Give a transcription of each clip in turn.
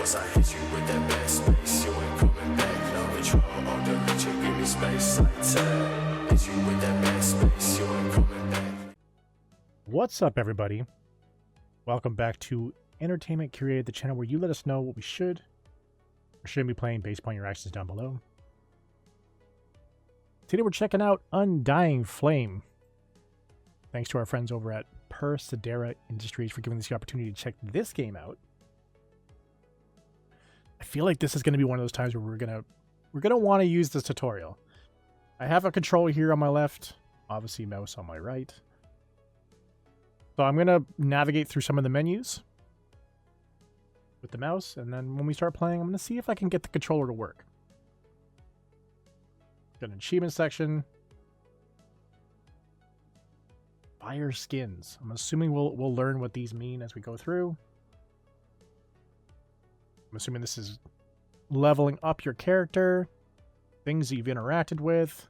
Once I hit you with that back space, you ain't coming back. No control, on the reach, you give me space. Like tag, hit you with that back space, you ain't coming back. What's up, everybody? Welcome back to Entertainment Curated, the channel where you let us know what we should or shouldn't be playing based upon your actions down below. Today we're checking out Undying Flame. Thanks to our friends over at Persidera Industries for giving us the opportunity to check this game out. I feel like this is going to be one of those times where we're gonna want to use this tutorial. I have a controller here on my left, obviously mouse on my right. So I'm going to navigate through some of the menus with the mouse, and then when we start playing, I'm going to see if I can get the controller to work. Got an achievement section. Fire skins. I'm assuming we'll learn what these mean as we go through. I'm assuming this is leveling up your character, things that you've interacted with.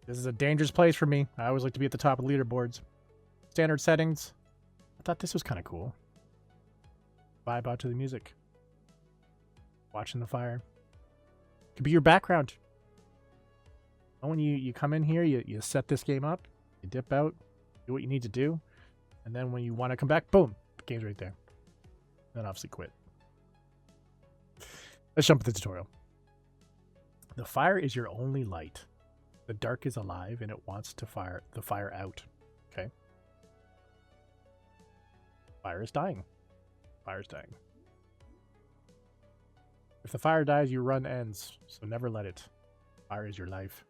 This is a dangerous place for me. I always like to be at the top of the leaderboards. Standard settings. I thought this was kind of cool. Vibe out to the music. Watching the fire. Could be your background. When you come in here, you set this game up, you dip out, do what you need to do, and then when you want to come back, boom, the game's right there. Then obviously quit. Let's jump into the tutorial. The fire is your only light. The dark is alive and it wants to fire the fire out. Okay. Fire is dying. Fire is dying. If the fire dies, your run ends, so never let it. Fire is your life.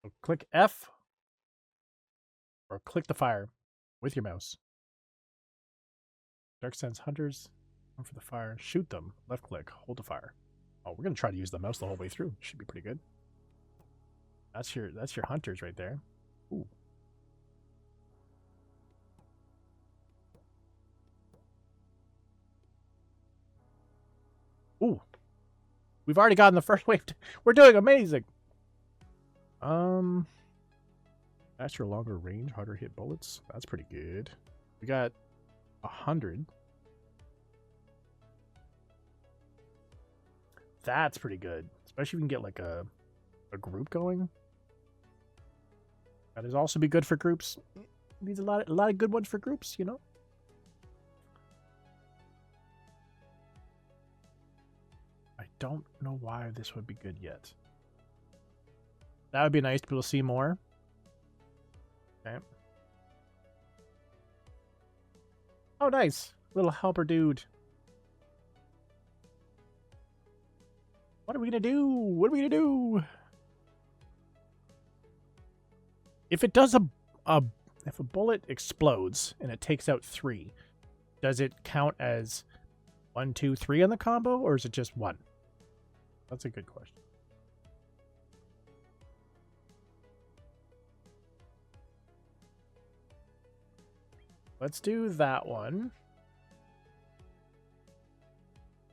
So click F or click the fire with your mouse. Dark sends hunters. Come for the fire. Shoot them. Left click. Hold the fire. Oh, we're gonna try to use the mouse the whole way through. Should be pretty good. That's your hunters right there. Ooh. Ooh. We've already gotten the first wave. We're doing amazing. That's your longer range, harder hit bullets. That's pretty good. We got 100. That's pretty good. Especially if we can get like a group going. That is also be good for groups. Needs a lot of good ones for groups, you know? I don't know why this would be good yet. That would be nice to be able to see more. Okay. Oh, nice. Little helper dude. What are we going to do? What are we going to do? If it does if a bullet explodes and it takes out 3, does it count as 1, 2, 3 on the combo, or is it just 1? That's a good question. Let's do that one.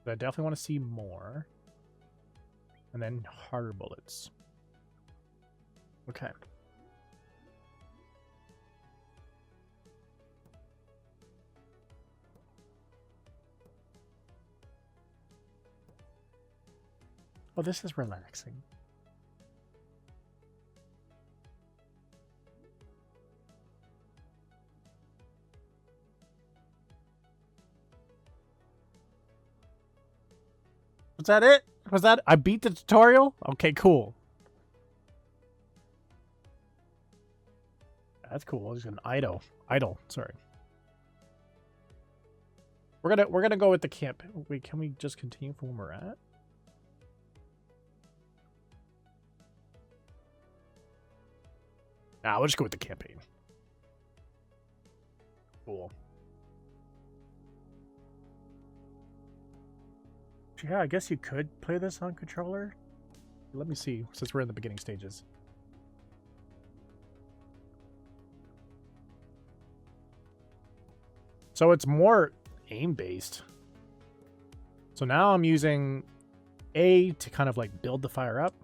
I definitely want to see more. And then harder bullets. Okay. Oh, this is relaxing. Was that it? Was that? I beat the tutorial? Okay, cool. That's cool. It's an idle. Sorry. We're gonna go with the camp. Wait, can we just continue from where we're at? Nah, we'll just go with the campaign. Cool. Yeah, I guess you could play this on controller. Let me see, since we're in the beginning stages. So it's more aim-based. So now I'm using A to kind of like build the fire up,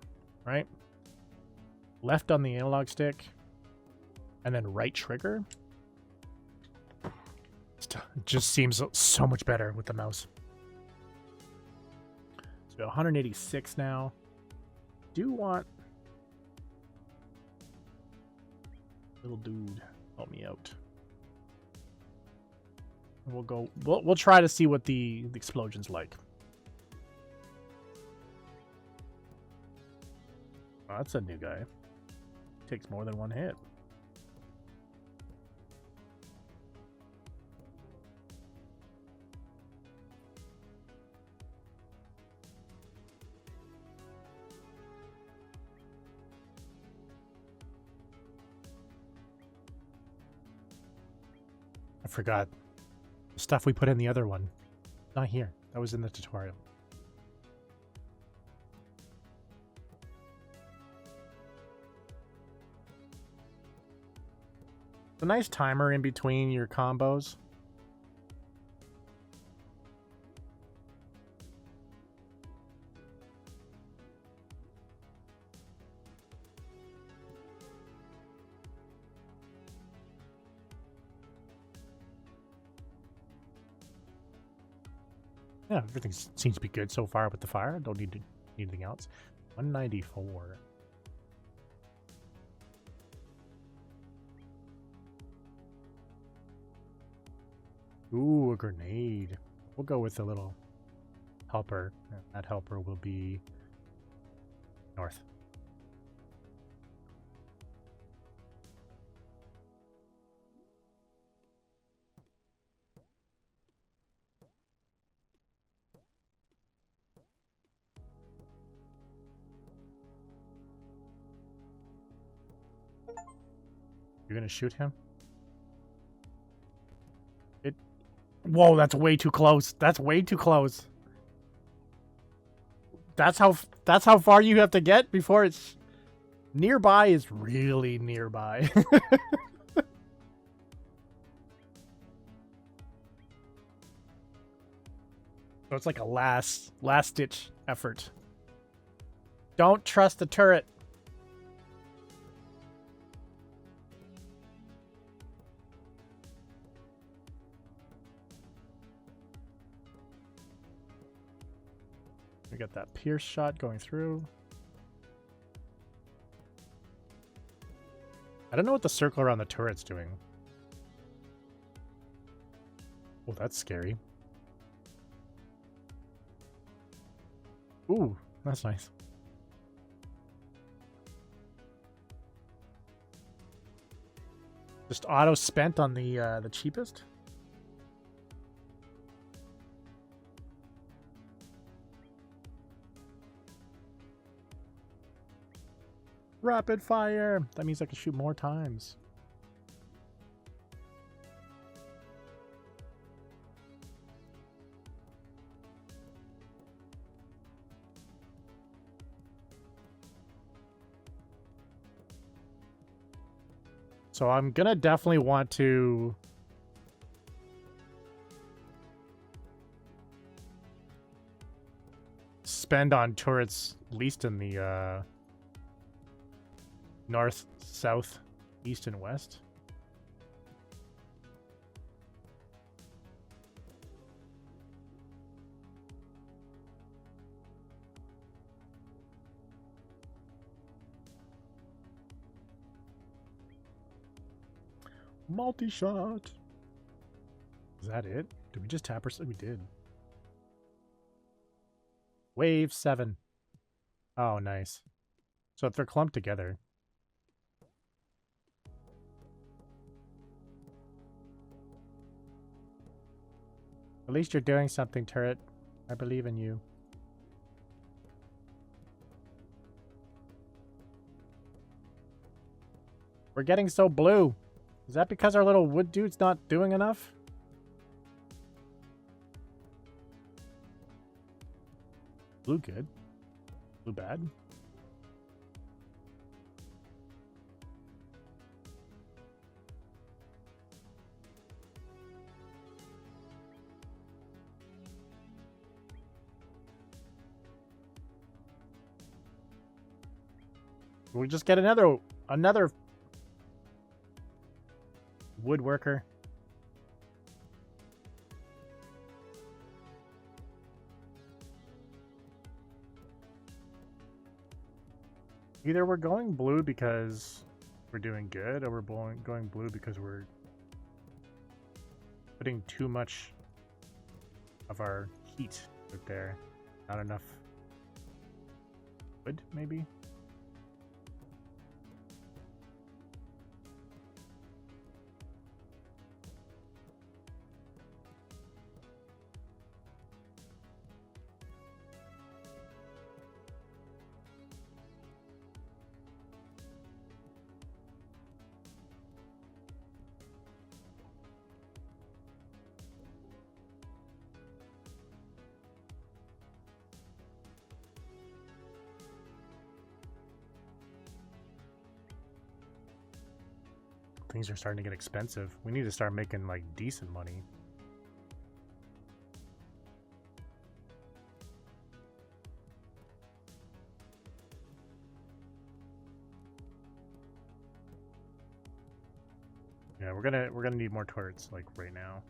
right? Left on the analog stick, and then right trigger. It just seems so much better with the mouse. So 186 now. Do want little dude help me out. We'll go. We'll try to see what the explosion's like. Oh, that's a new guy. Takes more than one hit. I forgot. The stuff we put in the other one. Not here. That was in the tutorial. A nice timer in between your combos. Yeah, everything seems to be good so far with the fire. Don't need anything else. 194. Ooh, a grenade. We'll go with a little helper. That helper will be north. You're gonna shoot him? Whoa, that's way too close. That's way too close. That's how far you have to get before it's nearby is really nearby. So it's like a last ditch effort. Don't trust the turret. We got that pierce shot going through. I don't know what the circle around the turret's doing. Oh, that's scary. Ooh, that's nice. Just auto spent on the cheapest. Rapid fire! That means I can shoot more times. So I'm gonna definitely want to spend on turrets, at least in the north, south, east, and west. Multi-shot. Is that it? Did we just tap her? We did. Wave 7. Oh, nice. So if they're clumped together. At least you're doing something, turret. I believe in you. We're getting so blue. Is that because our little wood dude's not doing enough? Blue good. Blue bad. We just get another woodworker. Either we're going blue because we're doing good, or we're going blue because we're putting too much of our heat out there. Not enough wood, maybe? Things are starting to get expensive. We need to start making like decent money. Yeah, we're gonna need more turrets like right now.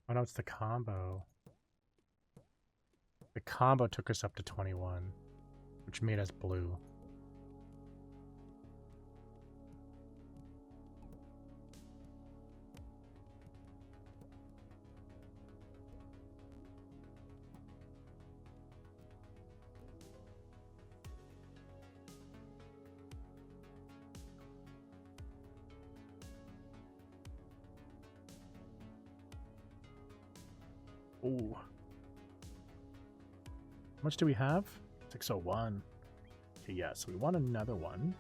Oh no, it's the combo. The combo took us up to 21, which made us blue. Ooh. How much do we have? 601. Okay, yeah, so we want another one.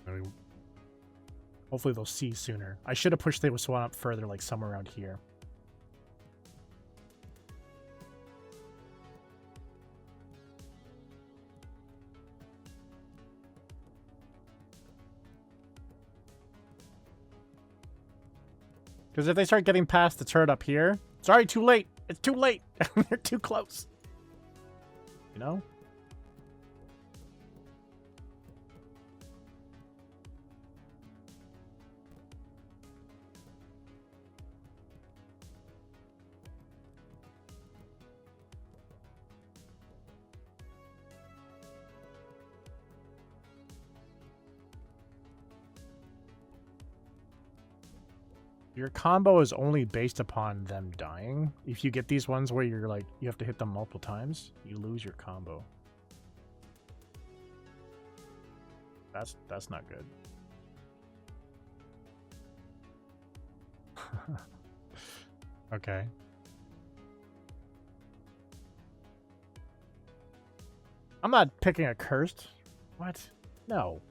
I mean, hopefully they'll see sooner. I should have pushed this one up further, like somewhere around here. Because if they start getting past the turret up here, sorry, too late. It's too late. They're too close. You know? Your combo is only based upon them dying. If you get these ones where you're like, you have to hit them multiple times, you lose your combo. That's not good. Okay. I'm not picking a cursed. What? No.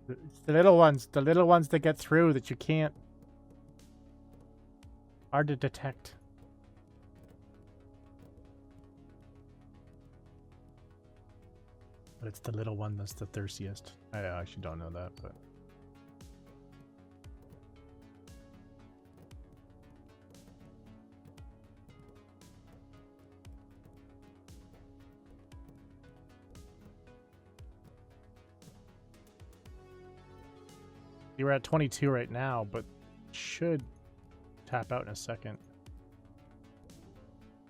It's the little ones that get through that you can't. Hard to detect. But it's the little one that's the thirstiest. I actually don't know that, but. You're at 22 right now, but should tap out in a second.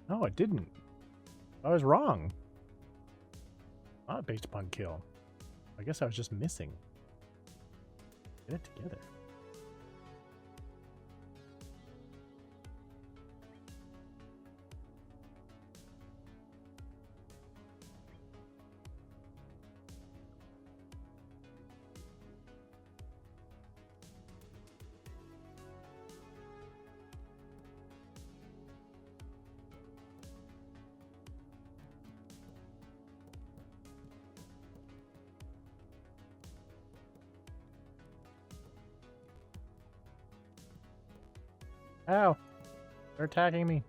No, it didn't. I was wrong. Not based upon kill. I guess I was just missing. Get it together. Ow! They're attacking me.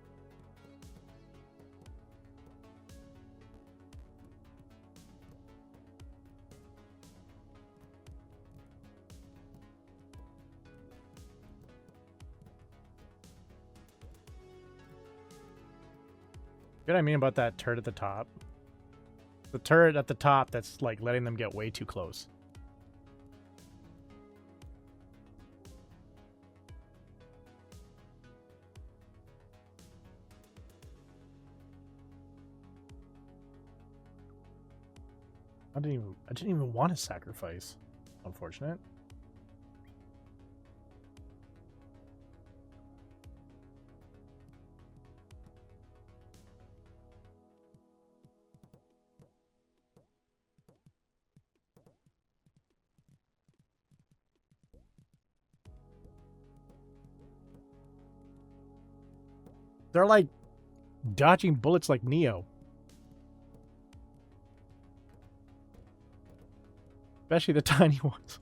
You know what I mean about that turret at the top? The turret at the top that's like letting them get way too close. I didn't even want to sacrifice. Unfortunate. They're like dodging bullets like Neo. Especially the tiny ones.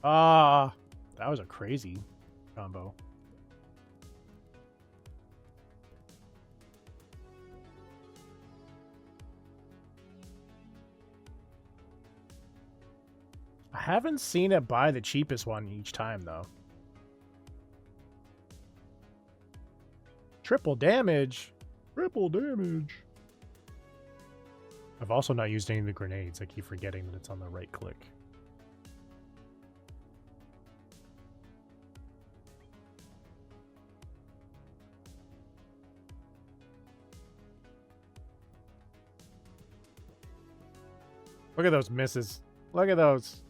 Ah, that was a crazy combo. I haven't seen it buy the cheapest one each time, though. Triple damage. Triple damage. I've also not used any of the grenades. I keep forgetting that it's on the right click. Look at those misses. Look at those.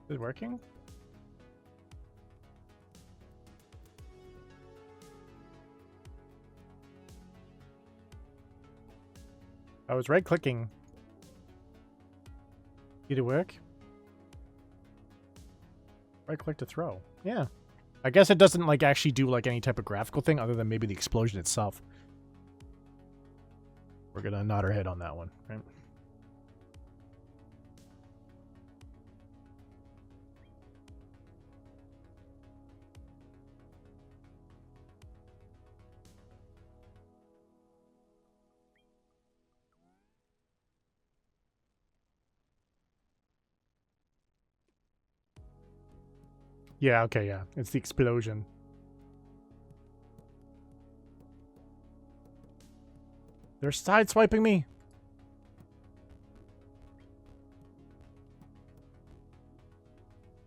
Is it working? I was right clicking. Did it work? Right click to throw. Yeah. I guess it doesn't like actually do like any type of graphical thing other than maybe the explosion itself. We're gonna nod our head on that one, right? Yeah, okay, yeah. It's the explosion. They're sideswiping me.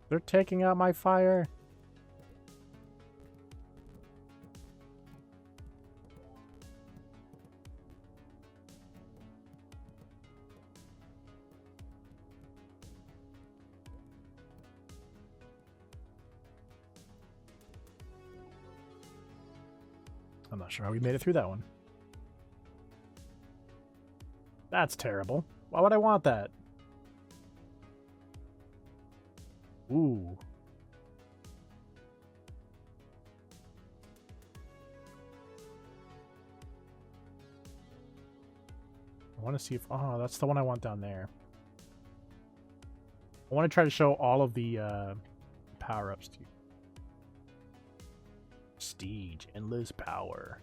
They're taking out my fire. I'm not sure how we made it through that one. That's terrible. Why would I want that? Ooh. I want to see if... Oh, that's the one I want down there. I want to try to show all of the power-ups to you. Prestige, endless power.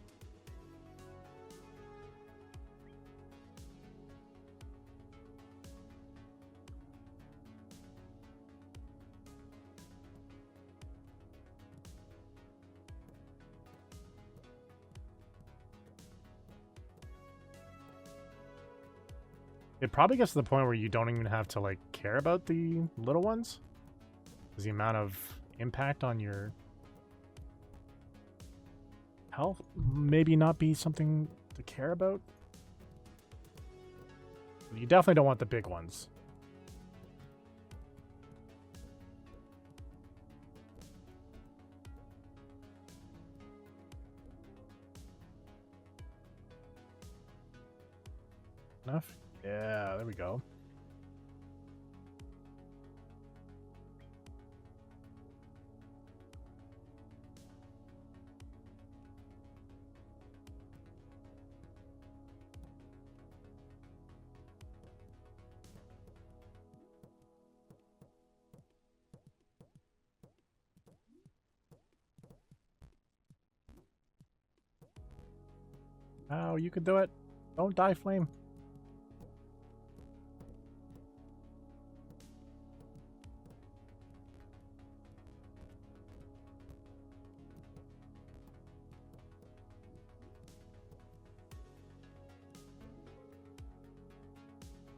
It probably gets to the point where you don't even have to like care about the little ones. Because the amount of impact on your health maybe not be something to care about. You definitely don't want the big ones. Enough? Yeah, there we go. Oh, you can do it. Don't die, Flame.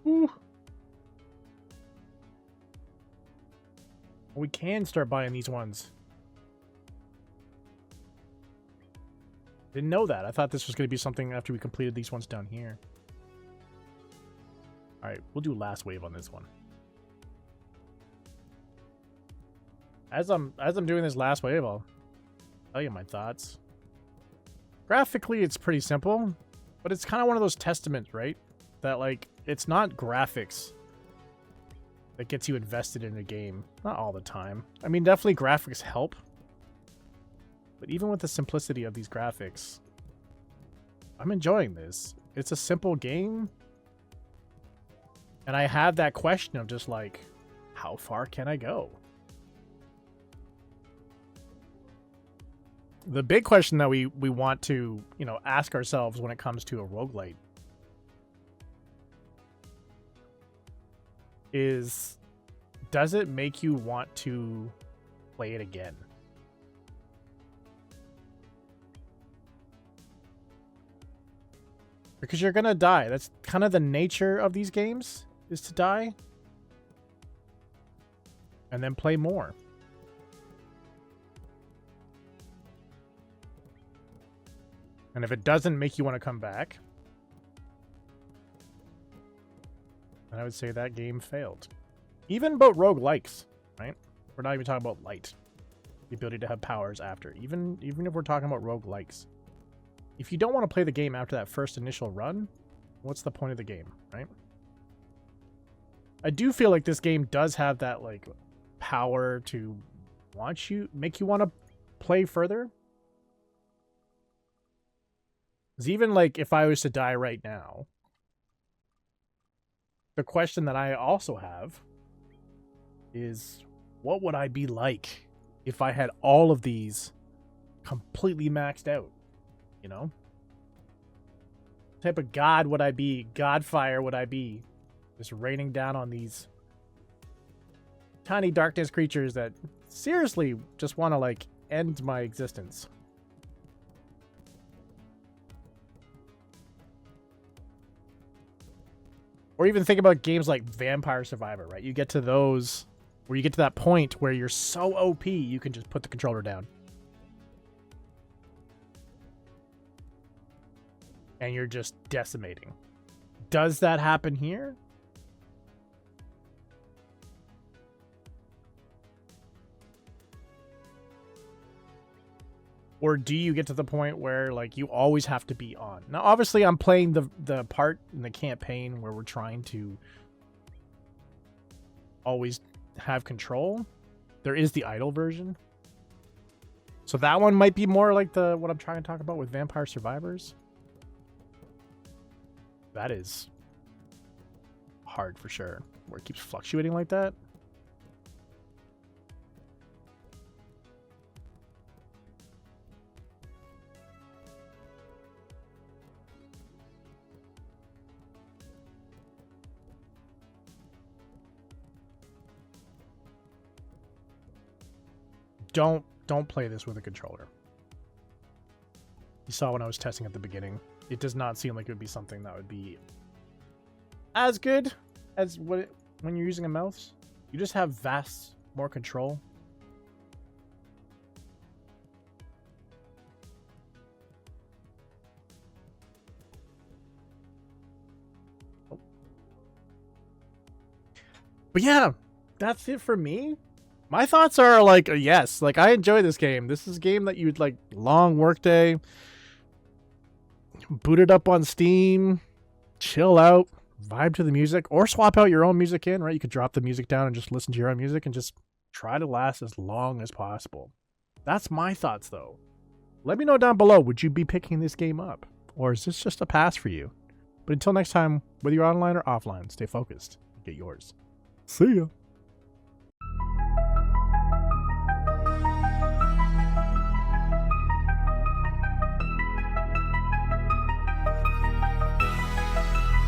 Ooh. We can start buying these ones. Didn't know that. I thought this was going to be something after we completed these ones down here. Alright, we'll do last wave on this one. As I'm doing this last wave, I'll tell you my thoughts. Graphically, it's pretty simple, but it's kind of one of those testaments, right? That, like, it's not graphics that gets you invested in a game. Not all the time. I mean, definitely graphics help. But even with the simplicity of these graphics, I'm enjoying this. It's a simple game. And I have that question of just like, how far can I go? The big question that we want to, you know, ask ourselves when it comes to a roguelite is, does it make you want to play it again? Because you're gonna die. That's kind of the nature of these games, is to die. And then play more. And if it doesn't make you want to come back, then I would say that game failed. Even about roguelikes, right? We're not even talking about light. The ability to have powers after. Even if we're talking about roguelikes. If you don't want to play the game after that first initial run, what's the point of the game, right? I do feel like this game does have that, like, power to make you want to play further. Because even, like, if I was to die right now, the question that I also have is, what would I be like if I had all of these completely maxed out? You know? What type of god would I be? Godfire would I be? Just raining down on these tiny darkness creatures that seriously just want to, like, end my existence. Or even think about games like Vampire Survivor, right? You get to those where you get to that point where you're so OP you can just put the controller down. And you're just decimating. Does that happen here? Or do you get to the point where, like, you always have to be on? Now, obviously, I'm playing the part in the campaign where we're trying to always have control. There is the idle version. So that one might be more like what I'm trying to talk about with Vampire Survivors. That is hard for sure, where it keeps fluctuating like that. Don't play this with a controller. You saw when I was testing at the beginning. It does not seem like it would be something that would be as good as when you're using a mouse. You just have more control. Oh. But yeah, that's it for me. My thoughts are like a yes. Like, I enjoy this game. This is a game that you'd like, long workday, boot it up on Steam, chill out, vibe to the music, or swap out your own music in, right? You could drop the music down and just listen to your own music and just try to last as long as possible. That's my thoughts, though. Let me know down below, would you be picking this game up? Or is this just a pass for you? But until next time, whether you're online or offline, stay focused and get yours. See ya.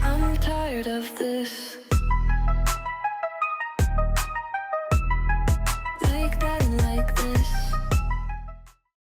I'm tired of this.